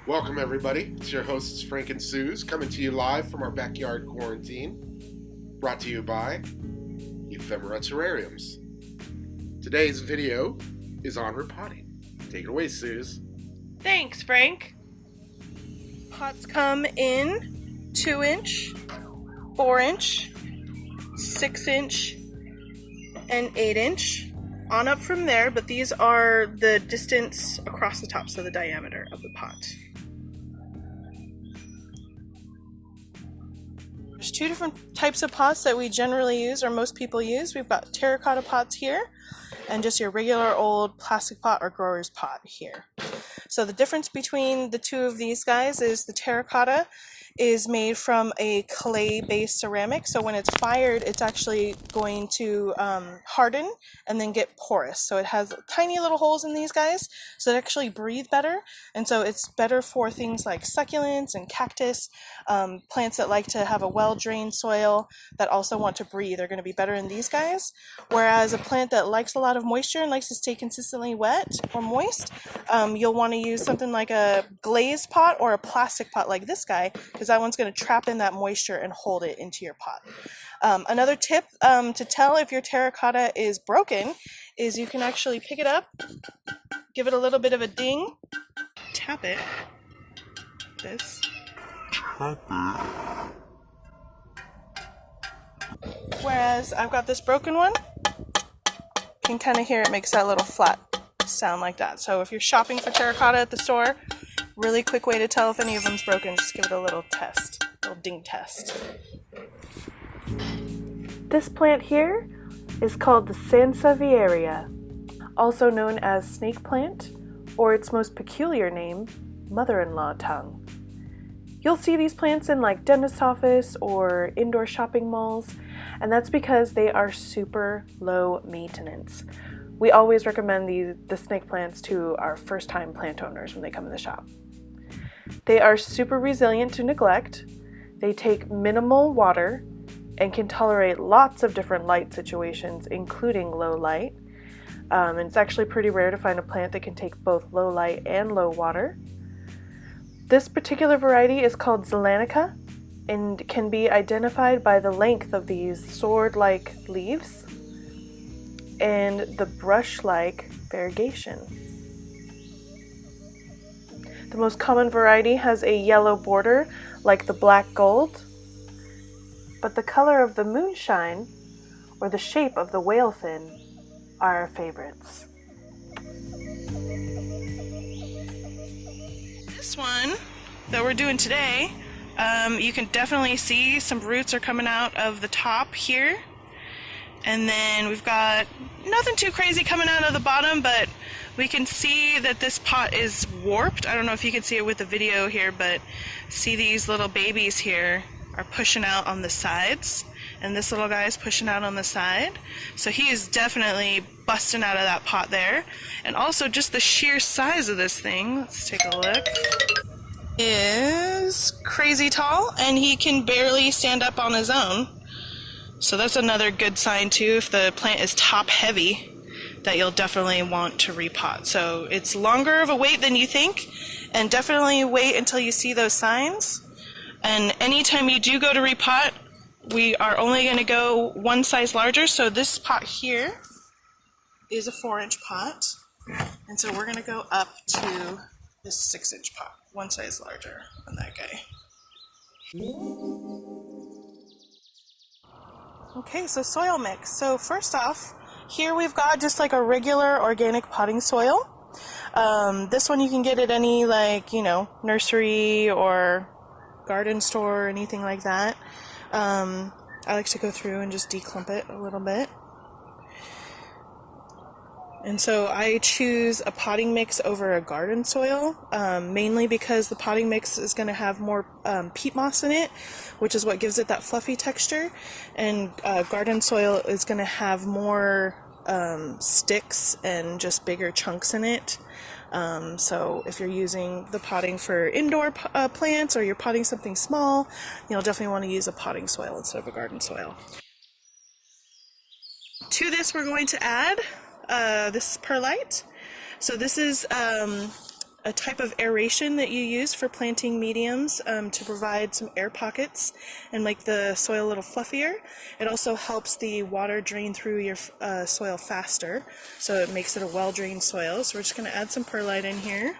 Welcome, everybody. It's your hosts, Frank and Suze, coming to you live from our backyard quarantine. Brought to you by Ephemera Terrariums. Today's video is on repotting. Take it away, Suze. Thanks, Frank. Pots come in 2-inch, 4-inch, 6-inch, and 8-inch. On up from there, but these are the distance across the top, so the diameter of the pot. There's two different types of pots that we generally use, or most people use. We've got terracotta pots here, and just your regular old plastic pot or grower's pot here. So the difference between the two of these guys is the terracotta is made from a clay-based ceramic, so when it's fired it's actually going to harden and then get porous. So it has tiny little holes in these guys so they actually breathe better, and so it's better for things like succulents and cactus, plants that like to have a well-drained soil that also want to breathe are going to be better in these guys. Whereas a plant that likes a lot of moisture and likes to stay consistently wet or moist, you'll want to use something like a glazed pot or a plastic pot like this guy, because that one's going to trap in that moisture and hold it into your pot. Another tip to tell if your terracotta is broken is you can actually pick it up, give it a little bit of a ding, tap it, this. Whereas I've got this broken one, you can kind of hear it makes that little flat sound like that. So if you're shopping for terracotta at the store, really quick way to tell if any of them's broken, just give it a little test, a little ding test. This plant here is called the Sansevieria, also known as snake plant, or its most peculiar name, mother-in-law tongue. You'll see these plants in like dentist's office or indoor shopping malls, and that's because they are super low maintenance. We always recommend the snake plants to our first-time plant owners when they come in the shop. They are super resilient to neglect. They take minimal water and can tolerate lots of different light situations, including low light. And it's actually pretty rare to find a plant that can take both low light and low water. This particular variety is called Zelanica and can be identified by the length of these sword-like leaves and the brush-like variegation. The most common variety has a yellow border like the black gold, but the color of the moonshine or the shape of the whale fin are our favorites. This one that we're doing today, you can definitely see some roots are coming out of the top here. And then we've got nothing too crazy coming out of the bottom, but we can see that this pot is warped. I don't know if you can see it with the video here, but see these little babies here are pushing out on the sides, and this little guy is pushing out on the side. So he is definitely busting out of that pot there. And also just the sheer size of this thing, let's take a look, is crazy tall, and he can barely stand up on his own. So that's another good sign too, if the plant is top heavy, that you'll definitely want to repot. So it's longer of a wait than you think, and definitely wait until you see those signs. And anytime you do go to repot, we are only going to go one size larger. So this pot here is a 4-inch pot, and so we're going to go up to this 6-inch pot, one size larger than that guy. Okay, so soil mix. So first off, here we've got just like a regular organic potting soil. This one you can get at any nursery or garden store or anything like that. I like to go through and just declump it a little bit. And so I choose a potting mix over a garden soil, mainly because the potting mix is going to have more peat moss in it, which is what gives it that fluffy texture, and garden soil is going to have more sticks and just bigger chunks in it. So if you're using the potting for indoor plants, or you're potting something small, you'll definitely want to use a potting soil instead of a garden soil. To this we're going to add this is PERLITE. So this is a type of aeration that you use for planting mediums to provide some air pockets and make the soil a little fluffier. It also helps the water drain through your soil faster, so it makes it a well-drained soil. So we're just going to add some perlite in here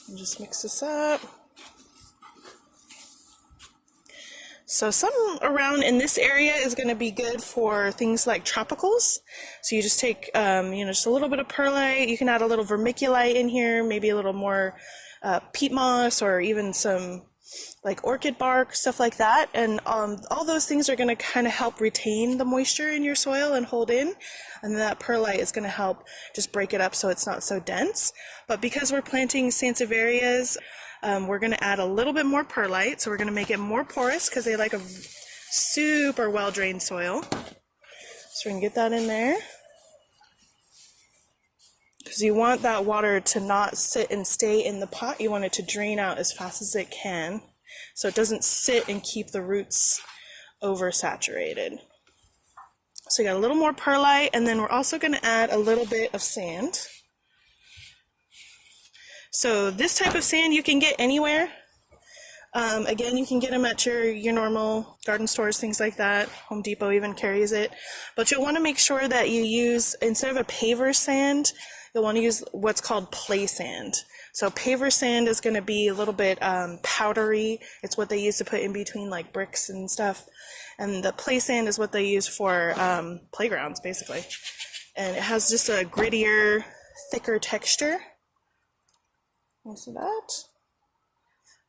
and just mix this up. So some around in this area is going to be good for things like tropicals. So you just take, just a little bit of perlite. You can add a little vermiculite in here, maybe a little more peat moss, or even some like orchid bark, stuff like that. And all those things are going to kind of help retain the moisture in your soil and hold in. And then that perlite is going to help just break it up so it's not so dense. But because we're planting sansevierias, we're going to add a little bit more perlite, so we're going to make it more porous because they like a super well-drained soil. So we can get that in there. Because you want that water to not sit and stay in the pot. You want it to drain out as fast as it can, so it doesn't sit and keep the roots oversaturated. So you got a little more perlite, and then we're also going to add a little bit of sand. So this type of sand you can get anywhere. Again, you can get them at your normal garden stores, things like that. Home Depot even carries it. But you'll want to make sure that you use, instead of a paver sand, you'll want to use what's called play sand. So paver sand is going to be a little bit powdery. It's what they use to put in between like bricks and stuff. And the play sand is what they use for playgrounds, basically. And it has just a grittier, thicker texture. See that?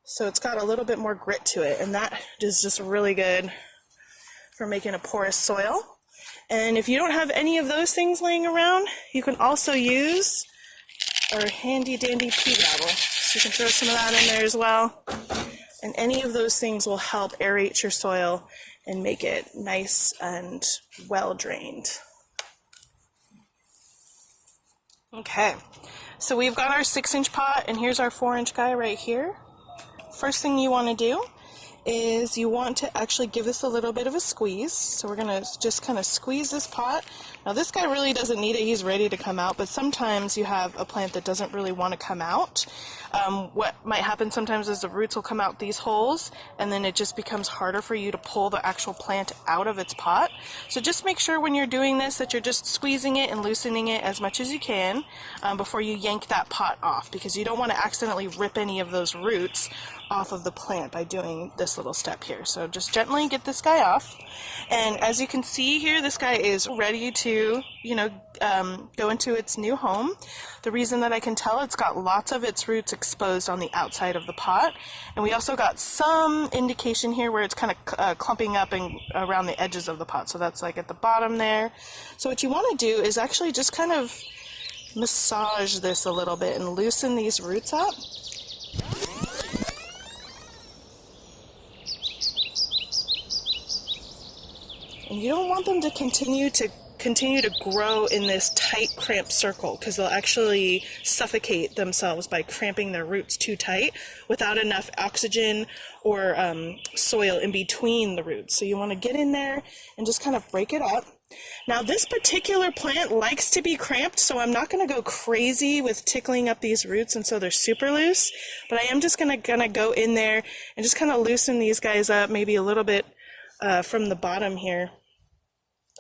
So it's got a little bit more grit to it, and that is just really good for making a porous soil. And if you don't have any of those things laying around, you can also use our handy dandy pea gravel. So you can throw some of that in there as well. And any of those things will help aerate your soil and make it nice and well drained. Okay. So we've got our 6-inch pot, and here's our 4-inch guy right here. First thing you want to do is you want to actually give this a little bit of a squeeze. So we're going to just kind of squeeze this pot. Now this guy really doesn't need it, he's ready to come out, but sometimes you have a plant that doesn't really want to come out. What might happen sometimes is the roots will come out these holes, and then it just becomes harder for you to pull the actual plant out of its pot. So just make sure when you're doing this that you're just squeezing it and loosening it as much as you can before you yank that pot off, because you don't want to accidentally rip any of those roots off of the plant by doing this little step here. So just gently get this guy off. And as you can see here, this guy is ready to, go into its new home. The reason that I can tell, it's got lots of its roots exposed on the outside of the pot. And we also got some indication here where it's kind of clumping up and around the edges of the pot. So that's like at the bottom there. So what you want to do is actually just kind of massage this a little bit and loosen these roots up. And you don't want them to continue to grow in this tight, cramped circle, because they'll actually suffocate themselves by cramping their roots too tight without enough oxygen or soil in between the roots. So you want to get in there and just kind of break it up. Now this particular plant likes to be cramped, so I'm not going to go crazy with tickling up these roots and so they're super loose, but I am just going to go in there and just kind of loosen these guys up, maybe a little bit from the bottom here.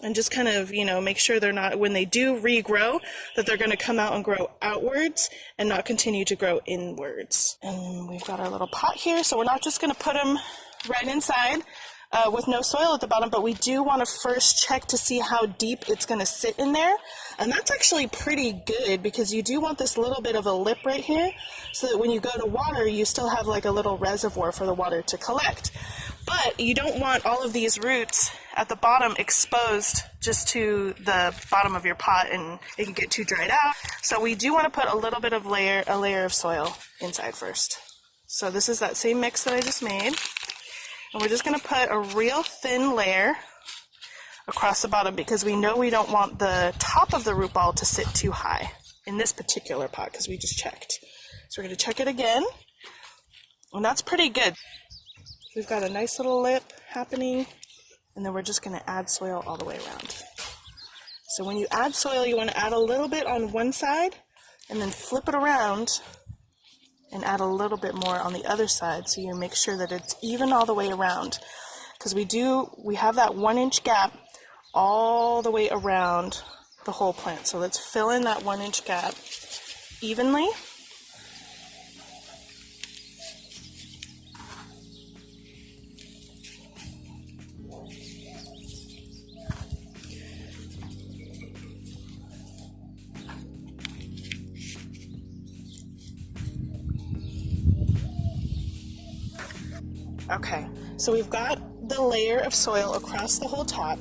And just kind of, make sure they're not, when they do regrow, that they're going to come out and grow outwards and not continue to grow inwards. And we've got our little pot here, so we're not just going to put them right inside with no soil at the bottom, but we do want to first check to see how deep it's going to sit in there. And that's actually pretty good, because you do want this little bit of a lip right here, so that when you go to water, you still have like a little reservoir for the water to collect. But you don't want all of these roots at the bottom exposed just to the bottom of your pot, and it can get too dried out. So we do want to put a little bit of a layer of soil inside first. So this is that same mix that I just made. And we're just going to put a real thin layer across the bottom, because we know we don't want the top of the root ball to sit too high in this particular pot, because we just checked. So we're going to check it again. And that's pretty good. We've got a nice little lip happening, and then we're just going to add soil all the way around. So when you add soil, you want to add a little bit on one side and then flip it around and add a little bit more on the other side so you make sure that it's even all the way around, because we have that 1-inch gap all the way around the whole plant. So let's fill in that 1-inch gap evenly. Okay, so we've got the layer of soil across the whole top.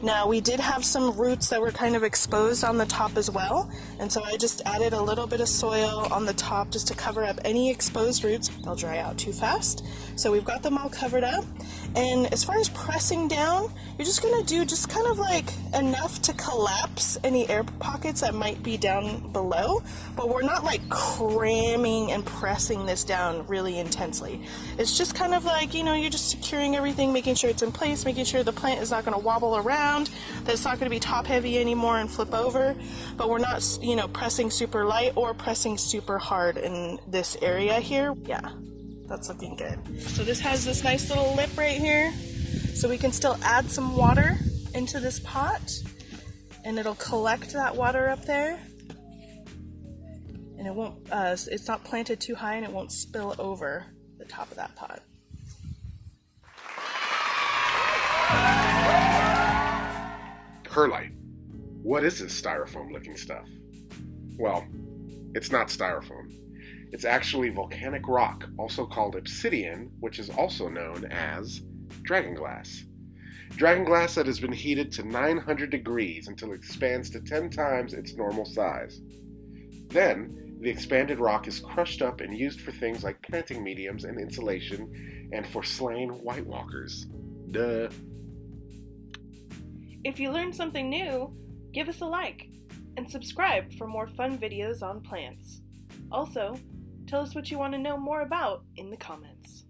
Now we did have some roots that were kind of exposed on the top as well, and so I just added a little bit of soil on the top just to cover up any exposed roots. They'll dry out too fast. So we've got them all covered up, and as far as pressing down, you're just going to do just kind of like enough to collapse any air pockets that might be down below, but we're not like cramming and pressing this down really intensely. It's just kind of like, you're just securing everything, making sure it's in place, making sure the plant is not going to wobble around, that it's not going to be top heavy anymore and flip over, but we're not, pressing super light or pressing super hard in this area here. Yeah, that's looking good. So this has this nice little lip right here, so we can still add some water into this pot, and it'll collect that water up there, and it won't, it's not planted too high and it won't spill over the top of that pot. Perlite. What is this styrofoam looking stuff? Well, it's not styrofoam. It's actually volcanic rock, also called obsidian, which is also known as dragonglass. Dragonglass that has been heated to 900 degrees until it expands to 10 times its normal size. Then, the expanded rock is crushed up and used for things like planting mediums and insulation, and for slaying White Walkers. Duh. If you learned something new, give us a like and subscribe for more fun videos on plants. Also, tell us what you want to know more about in the comments.